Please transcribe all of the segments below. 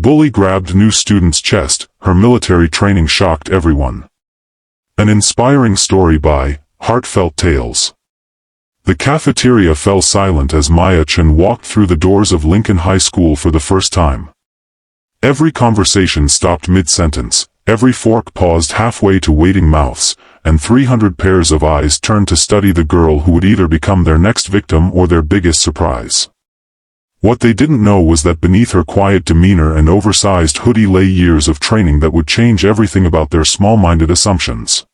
Bully grabbed new student's chest. Her military training shocked everyone. An inspiring story by Heartfelt Tales. The cafeteria fell silent as Maya Chen walked through the doors of Lincoln High School for the first time. Every conversation stopped mid-sentence, every fork paused halfway to waiting mouths, and 300 pairs of eyes turned to study the girl who would either become their next victim or their biggest surprise. What they didn't know was that beneath her quiet demeanor and oversized hoodie lay years of training that would change everything about their small-minded assumptions.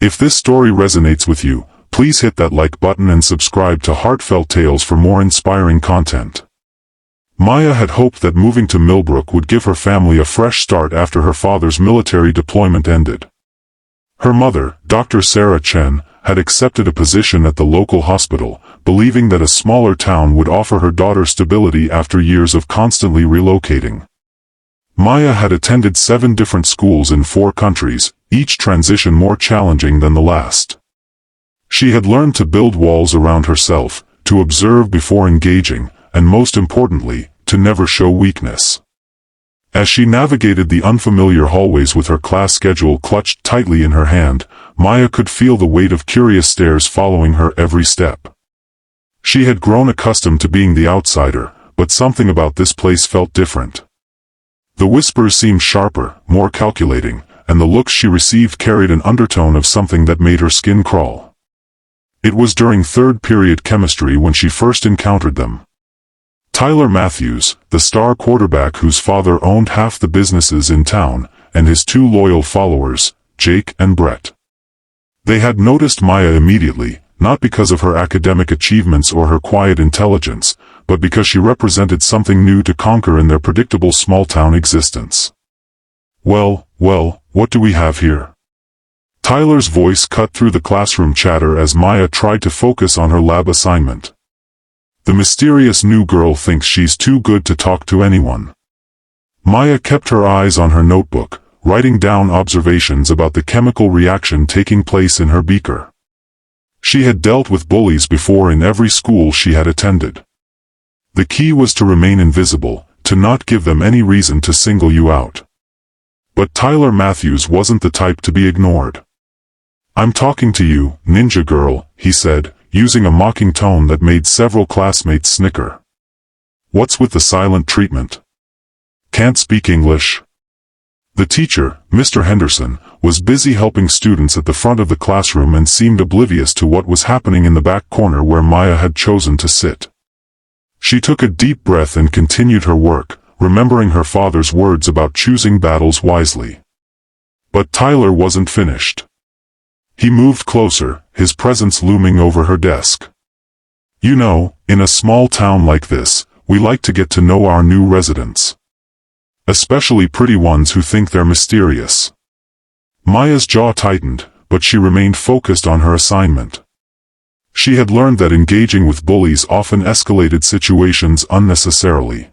If this story resonates with you, please hit that like button and subscribe to Heartfelt Tales for more inspiring content. Maya had hoped that moving to Millbrook would give her family a fresh start after her father's military deployment ended. Her mother, Dr. Maya Chen, had accepted a position at the local hospital, believing that a smaller town would offer her daughter stability after years of constantly relocating. Maya had attended 7 different schools in 4 countries, each transition more challenging than the last. She had learned to build walls around herself, to observe before engaging, and most importantly, to never show weakness. As she navigated the unfamiliar hallways with her class schedule clutched tightly in her hand, Maya could feel the weight of curious stares following her every step. She had grown accustomed to being the outsider, but something about this place felt different. The whispers seemed sharper, more calculating, and the looks she received carried an undertone of something that made her skin crawl. It was during third period chemistry when she first encountered them. Tyler Matthews, the star quarterback whose father owned half the businesses in town, and his 2 loyal followers, Jake and Brett. They had noticed Maya immediately, not because of her academic achievements or her quiet intelligence, but because she represented something new to conquer in their predictable small-town existence. Well, what do we have here? Tyler's voice cut through the classroom chatter as Maya tried to focus on her lab assignment. The mysterious new girl thinks she's too good to talk to anyone. Maya kept her eyes on her notebook, writing down observations about the chemical reaction taking place in her beaker. She had dealt with bullies before in every school she had attended. The key was to remain invisible, to not give them any reason to single you out. But Tyler Matthews wasn't the type to be ignored. "I'm talking to you, ninja girl," he said, using a mocking tone that made several classmates snicker. "What's with the silent treatment? Can't speak English?" The teacher, Mr. Henderson, was busy helping students at the front of the classroom and seemed oblivious to what was happening in the back corner where Maya had chosen to sit. She took a deep breath and continued her work, remembering her father's words about choosing battles wisely. But Tyler wasn't finished. He moved closer, his presence looming over her desk. "You know, in a small town like this, we like to get to know our new residents. Especially pretty ones who think they're mysterious." Maya's jaw tightened, but she remained focused on her assignment. She had learned that engaging with bullies often escalated situations unnecessarily.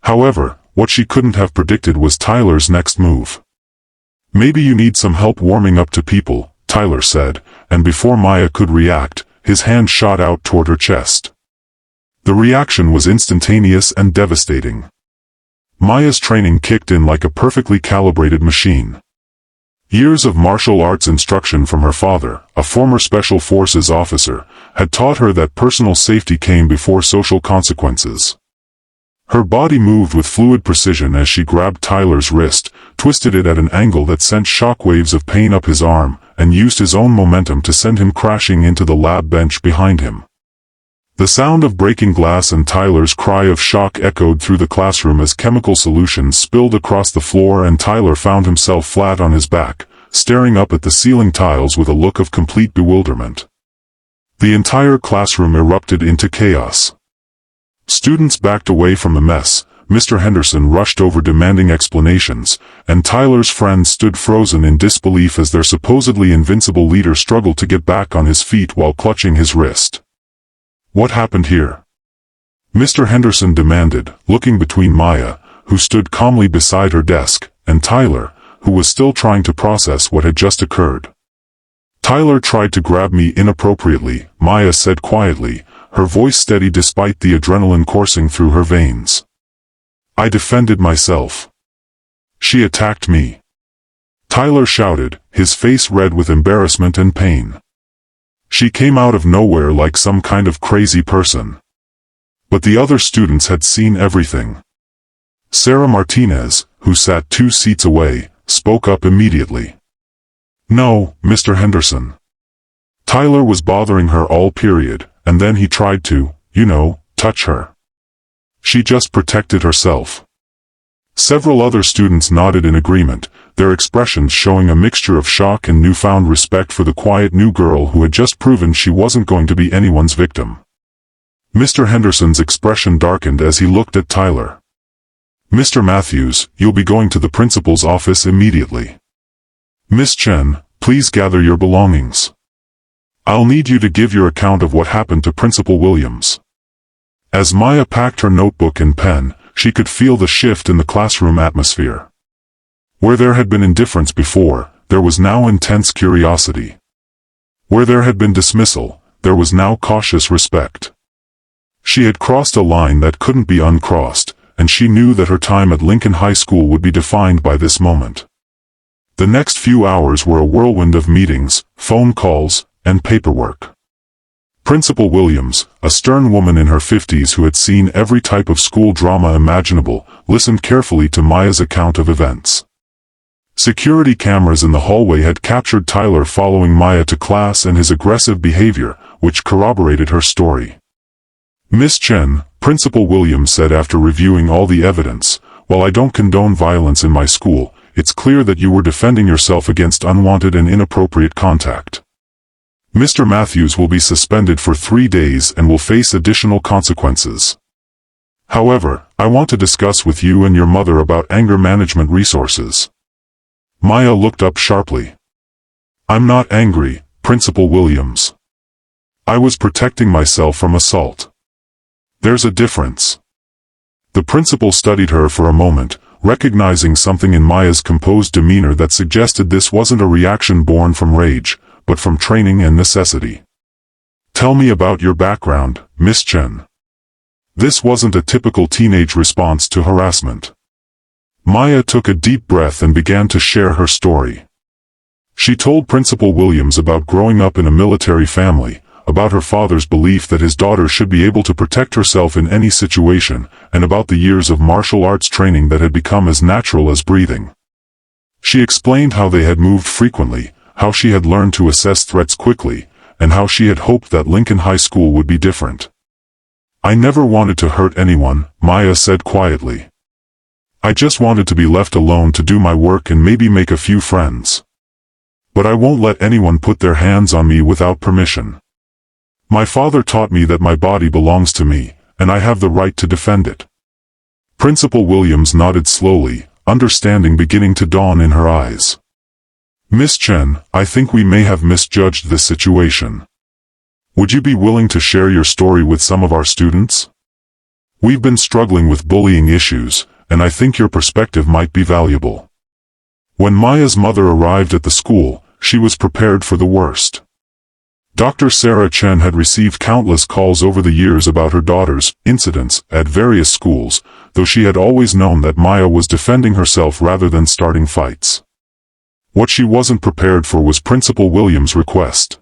However, what she couldn't have predicted was Tyler's next move. "Maybe you need some help warming up to people," Tyler said, and before Maya could react, his hand shot out toward her chest. The reaction was instantaneous and devastating. Maya's training kicked in like a perfectly calibrated machine. Years of martial arts instruction from her father, a former Special Forces officer, had taught her that personal safety came before social consequences. Her body moved with fluid precision as she grabbed Tyler's wrist, twisted it at an angle that sent shockwaves of pain up his arm, and used his own momentum to send him crashing into the lab bench behind him. The sound of breaking glass and Tyler's cry of shock echoed through the classroom as chemical solutions spilled across the floor and Tyler found himself flat on his back, staring up at the ceiling tiles with a look of complete bewilderment. The entire classroom erupted into chaos. Students backed away from the mess, Mr. Henderson rushed over demanding explanations, and Tyler's friends stood frozen in disbelief as their supposedly invincible leader struggled to get back on his feet while clutching his wrist. "What happened here?" Mr. Henderson demanded, looking between Maya, who stood calmly beside her desk, and Tyler, who was still trying to process what had just occurred. "Tyler tried to grab me inappropriately," Maya said quietly, her voice steady despite the adrenaline coursing through her veins. I defended myself. She attacked me. Tyler shouted, his face red with embarrassment and pain. She came out of nowhere like some kind of crazy person. But the other students had seen everything. Sarah Martinez, who sat 2 seats away, spoke up immediately. No, Mr. Henderson. Tyler was bothering her all period, and then he tried to, touch her. She just protected herself. Several other students nodded in agreement, their expressions showing a mixture of shock and newfound respect for the quiet new girl who had just proven she wasn't going to be anyone's victim. Mr. Henderson's expression darkened as he looked at Tyler. Mr. Matthews, you'll be going to the principal's office immediately. Miss Chen, please gather your belongings. I'll need you to give your account of what happened to Principal Williams. As Maya packed her notebook and pen, she could feel the shift in the classroom atmosphere. Where there had been indifference before, there was now intense curiosity. Where there had been dismissal, there was now cautious respect. She had crossed a line that couldn't be uncrossed, and she knew that her time at Lincoln High School would be defined by this moment. The next few hours were a whirlwind of meetings, phone calls, and paperwork. Principal Williams, a stern woman in her 50s who had seen every type of school drama imaginable, listened carefully to Maya's account of events. Security cameras in the hallway had captured Tyler following Maya to class and his aggressive behavior, which corroborated her story. Miss Chen, Principal Williams said after reviewing all the evidence, while I don't condone violence in my school, it's clear that you were defending yourself against unwanted and inappropriate contact. Mr. Matthews will be suspended for 3 days and will face additional consequences. However, I want to discuss with you and your mother about anger management resources. Maya looked up sharply. I'm not angry, Principal Williams. I was protecting myself from assault. There's a difference. The principal studied her for a moment, recognizing something in Maya's composed demeanor that suggested this wasn't a reaction born from rage, but from training and necessity. Tell me about your background, Miss Chen. This wasn't a typical teenage response to harassment. Maya took a deep breath and began to share her story. She told Principal Williams about growing up in a military family, about her father's belief that his daughter should be able to protect herself in any situation, and about the years of martial arts training that had become as natural as breathing. She explained how they had moved frequently, how she had learned to assess threats quickly, and how she had hoped that Lincoln High School would be different. I never wanted to hurt anyone, Maya said quietly. I just wanted to be left alone to do my work and maybe make a few friends. But I won't let anyone put their hands on me without permission. My father taught me that my body belongs to me, and I have the right to defend it. Principal Williams nodded slowly, understanding beginning to dawn in her eyes. Miss Chen, I think we may have misjudged this situation. Would you be willing to share your story with some of our students? We've been struggling with bullying issues, and I think your perspective might be valuable. When Maya's mother arrived at the school, she was prepared for the worst. Dr. Sarah Chen had received countless calls over the years about her daughter's incidents at various schools, though she had always known that Maya was defending herself rather than starting fights. What she wasn't prepared for was Principal Williams' request.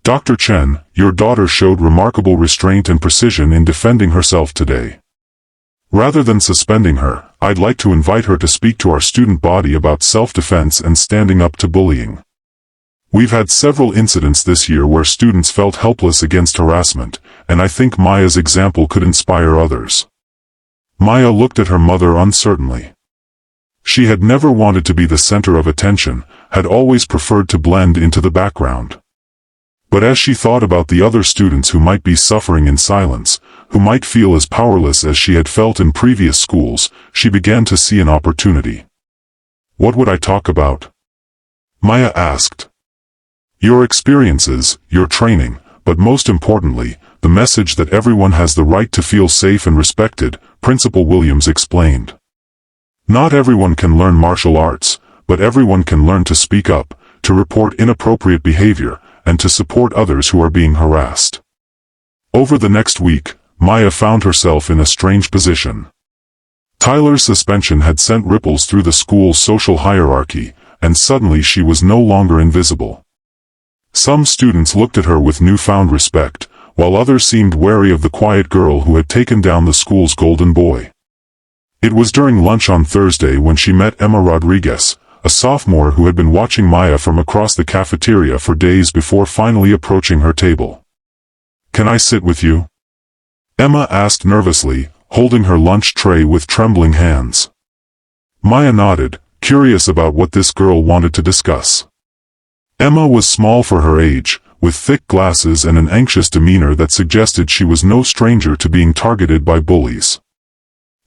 Dr. Chen, your daughter showed remarkable restraint and precision in defending herself today. Rather than suspending her, I'd like to invite her to speak to our student body about self-defense and standing up to bullying. We've had several incidents this year where students felt helpless against harassment, and I think Maya's example could inspire others. Maya looked at her mother uncertainly. She had never wanted to be the center of attention, had always preferred to blend into the background. But as she thought about the other students who might be suffering in silence, who might feel as powerless as she had felt in previous schools, she began to see an opportunity. What would I talk about? Maya asked. Your experiences, your training, but most importantly, the message that everyone has the right to feel safe and respected, Principal Williams explained. Not everyone can learn martial arts, but everyone can learn to speak up, to report inappropriate behavior, and to support others who are being harassed. Over the next week, Maya found herself in a strange position. Tyler's suspension had sent ripples through the school's social hierarchy, and suddenly she was no longer invisible. Some students looked at her with newfound respect, while others seemed wary of the quiet girl who had taken down the school's golden boy. It was during lunch on Thursday when she met Emma Rodriguez, a sophomore who had been watching Maya from across the cafeteria for days before finally approaching her table. "Can I sit with you?" Emma asked nervously, holding her lunch tray with trembling hands. Maya nodded, curious about what this girl wanted to discuss. Emma was small for her age, with thick glasses and an anxious demeanor that suggested she was no stranger to being targeted by bullies.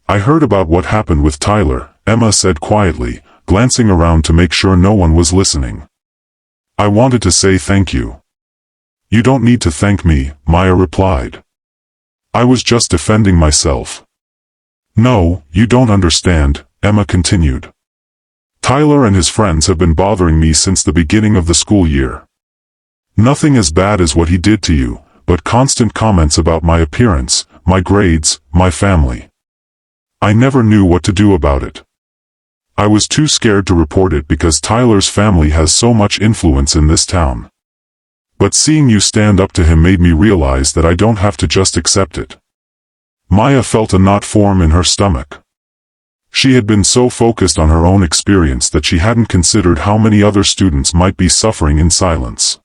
"I heard about what happened with Tyler," Emma said quietly, glancing around to make sure no one was listening. "I wanted to say thank you." "You don't need to thank me," Maya replied. "I was just defending myself." "No, you don't understand," Emma continued. "Tyler and his friends have been bothering me since the beginning of the school year. Nothing as bad as what he did to you, but constant comments about my appearance, my grades, my family. I never knew what to do about it. I was too scared to report it because Tyler's family has so much influence in this town. But seeing you stand up to him made me realize that I don't have to just accept it." Maya felt a knot form in her stomach. She had been so focused on her own experience that she hadn't considered how many other students might be suffering in silence.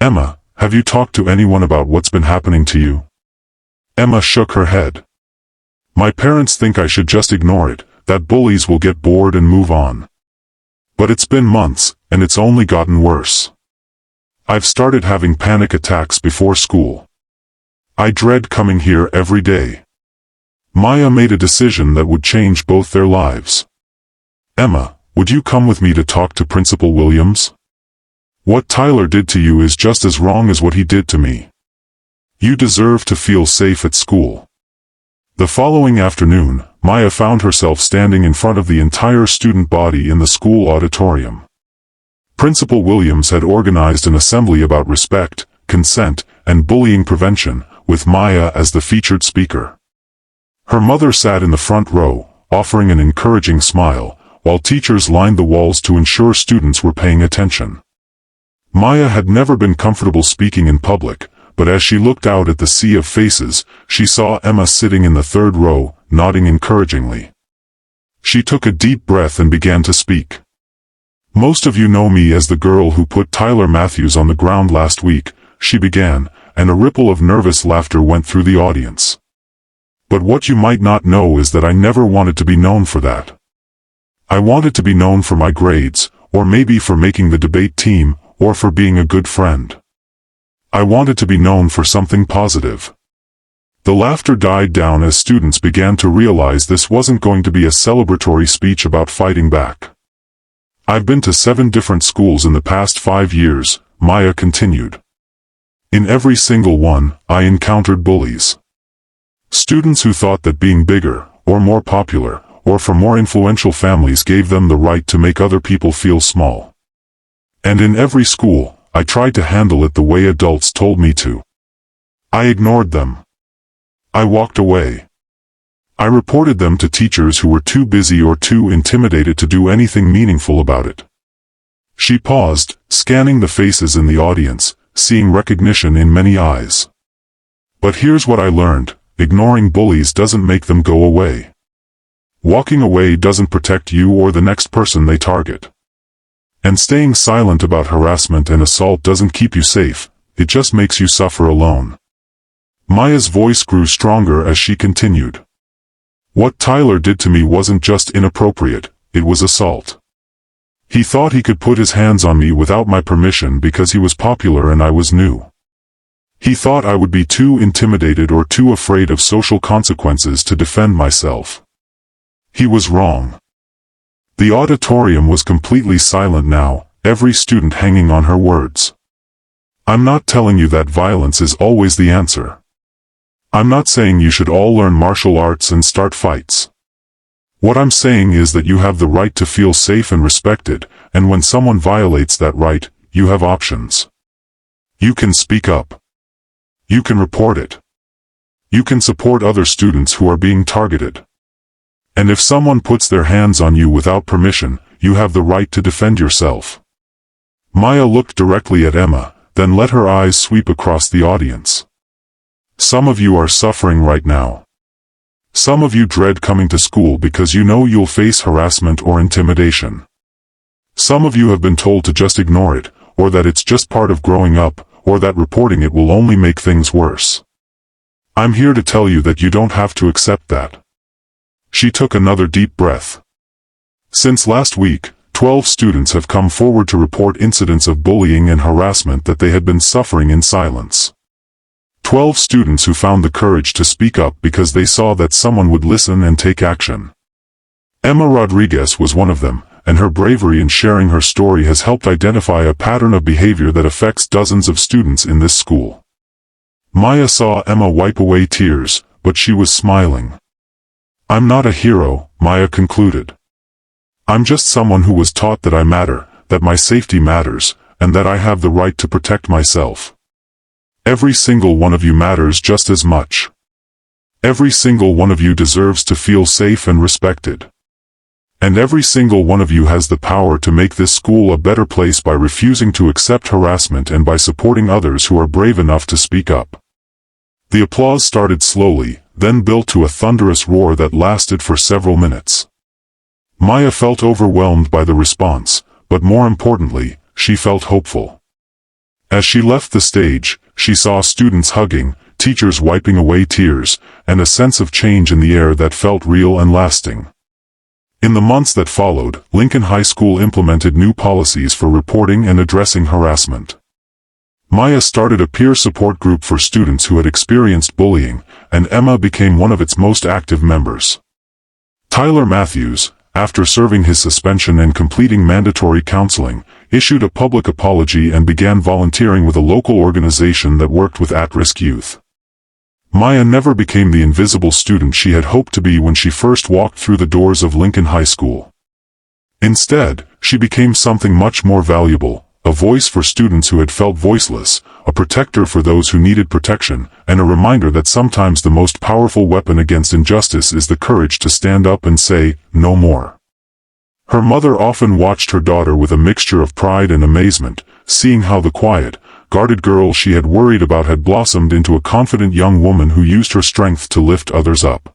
"Emma, have you talked to anyone about what's been happening to you?" Emma shook her head. "My parents think I should just ignore it, that bullies will get bored and move on. But it's been months, and it's only gotten worse. I've started having panic attacks before school. I dread coming here every day." Maya made a decision that would change both their lives. "Emma, would you come with me to talk to Principal Williams? What Tyler did to you is just as wrong as what he did to me. You deserve to feel safe at school." The following afternoon, Maya found herself standing in front of the entire student body in the school auditorium. Principal Williams had organized an assembly about respect, consent, and bullying prevention, with Maya as the featured speaker. Her mother sat in the front row, offering an encouraging smile, while teachers lined the walls to ensure students were paying attention. Maya had never been comfortable speaking in public, but as she looked out at the sea of faces, she saw Emma sitting in the third row, nodding encouragingly. She took a deep breath and began to speak. "Most of you know me as the girl who put Tyler Matthews on the ground last week," she began, and a ripple of nervous laughter went through the audience. "But what you might not know is that I never wanted to be known for that. I wanted to be known for my grades, or maybe for making the debate team, or for being a good friend. I wanted to be known for something positive." The laughter died down as students began to realize this wasn't going to be a celebratory speech about fighting back. "I've been to 7 different schools in the past 5 years, Maya continued. In every single one, I encountered bullies. Students who thought that being bigger, or more popular, or from more influential families gave them the right to make other people feel small. And in every school, I tried to handle it the way adults told me to. I ignored them. I walked away. I reported them to teachers who were too busy or too intimidated to do anything meaningful about it." She paused, scanning the faces in the audience, seeing recognition in many eyes. "But here's what I learned, ignoring bullies doesn't make them go away. Walking away doesn't protect you or the next person they target. And staying silent about harassment and assault doesn't keep you safe, it just makes you suffer alone." Maya's voice grew stronger as she continued. "What Tyler did to me wasn't just inappropriate, it was assault. He thought he could put his hands on me without my permission because he was popular and I was new. He thought I would be too intimidated or too afraid of social consequences to defend myself. He was wrong." The auditorium was completely silent now, every student hanging on her words. "I'm not telling you that violence is always the answer. I'm not saying you should all learn martial arts and start fights. What I'm saying is that you have the right to feel safe and respected, and when someone violates that right, you have options. You can speak up. You can report it. You can support other students who are being targeted. And if someone puts their hands on you without permission, you have the right to defend yourself. Maya looked directly at Emma, then let her eyes sweep across the audience. Some of you are suffering right now. Some of you dread coming to school because you know you'll face harassment or intimidation. Some of you have been told to just ignore it, or that it's just part of growing up, or that reporting it will only make things worse. I'm here to tell you that you don't have to accept that. She took another deep breath. Since last week, 12 students have come forward to report incidents of bullying and harassment that they had been suffering in silence. 12 students who found the courage to speak up because they saw that someone would listen and take action. Emma Rodriguez was one of them, and her bravery in sharing her story has helped identify a pattern of behavior that affects dozens of students in this school. Maya saw Emma wipe away tears, but she was smiling. I'm not a hero, Maya concluded. I'm just someone who was taught that I matter, that my safety matters, and that I have the right to protect myself. Every single one of you matters just as much. Every single one of you deserves to feel safe and respected. And every single one of you has the power to make this school a better place by refusing to accept harassment and by supporting others who are brave enough to speak up. The applause started slowly, then built to a thunderous roar that lasted for several minutes. Maya felt overwhelmed by the response, but more importantly, she felt hopeful. As she left the stage, she saw students hugging, teachers wiping away tears, and a sense of change in the air that felt real and lasting. In the months that followed, Lincoln High School implemented new policies for reporting and addressing harassment. Maya started a peer support group for students who had experienced bullying, and Emma became one of its most active members. Tyler Matthews, after serving his suspension and completing mandatory counseling, issued a public apology and began volunteering with a local organization that worked with at-risk youth. Maya never became the invisible student she had hoped to be when she first walked through the doors of Lincoln High School. Instead, she became something much more valuable, a voice for students who had felt voiceless, a protector for those who needed protection, and a reminder that sometimes the most powerful weapon against injustice is the courage to stand up and say, "No more." Her mother often watched her daughter with a mixture of pride and amazement, seeing how the quiet, guarded girl she had worried about had blossomed into a confident young woman who used her strength to lift others up.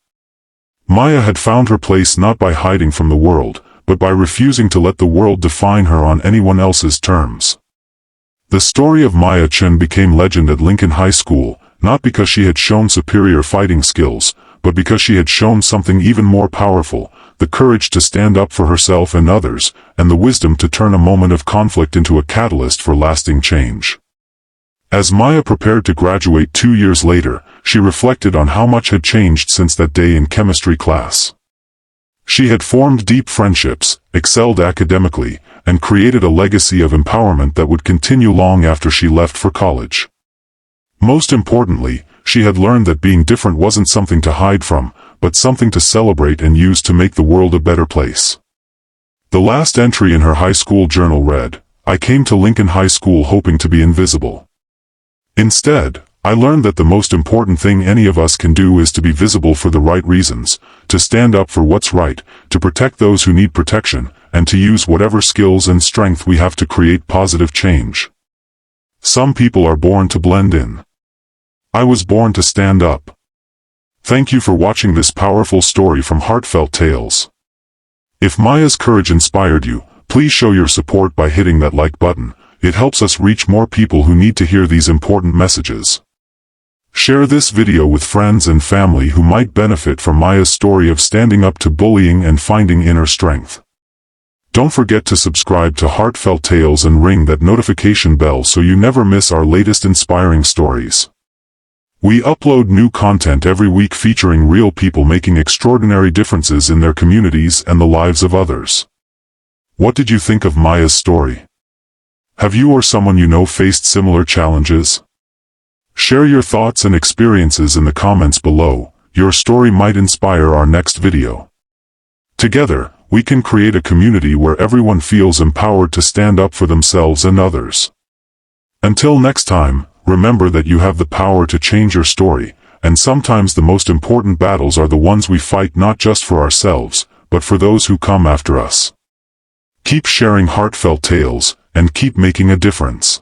Maya had found her place not by hiding from the world, but by refusing to let the world define her on anyone else's terms. The story of Maya Chen became legend at Lincoln High School, not because she had shown superior fighting skills, but because she had shown something even more powerful, the courage to stand up for herself and others, and the wisdom to turn a moment of conflict into a catalyst for lasting change. As Maya prepared to graduate 2 years later, she reflected on how much had changed since that day in chemistry class. She had formed deep friendships, excelled academically, and created a legacy of empowerment that would continue long after she left for college. Most importantly, she had learned that being different wasn't something to hide from, but something to celebrate and use to make the world a better place. The last entry in her high school journal read, "I came to Lincoln High School hoping to be invisible. Instead, I learned that the most important thing any of us can do is to be visible for the right reasons, to stand up for what's right, to protect those who need protection, and to use whatever skills and strength we have to create positive change. Some people are born to blend in. I was born to stand up." Thank you for watching this powerful story from Heartfelt Tales. If Maya's courage inspired you, please show your support by hitting that like button. It helps us reach more people who need to hear these important messages. Share this video with friends and family who might benefit from Maya's story of standing up to bullying and finding inner strength. Don't forget to subscribe to Heartfelt Tales and ring that notification bell so you never miss our latest inspiring stories. We upload new content every week featuring real people making extraordinary differences in their communities and the lives of others. What did you think of Maya's story? Have you or someone you know faced similar challenges? Share your thoughts and experiences in the comments below. Your story might inspire our next video. Together, we can create a community where everyone feels empowered to stand up for themselves and others. Until next time, remember that you have the power to change your story, and sometimes the most important battles are the ones we fight not just for ourselves, but for those who come after us. Keep sharing heartfelt tales, and keep making a difference.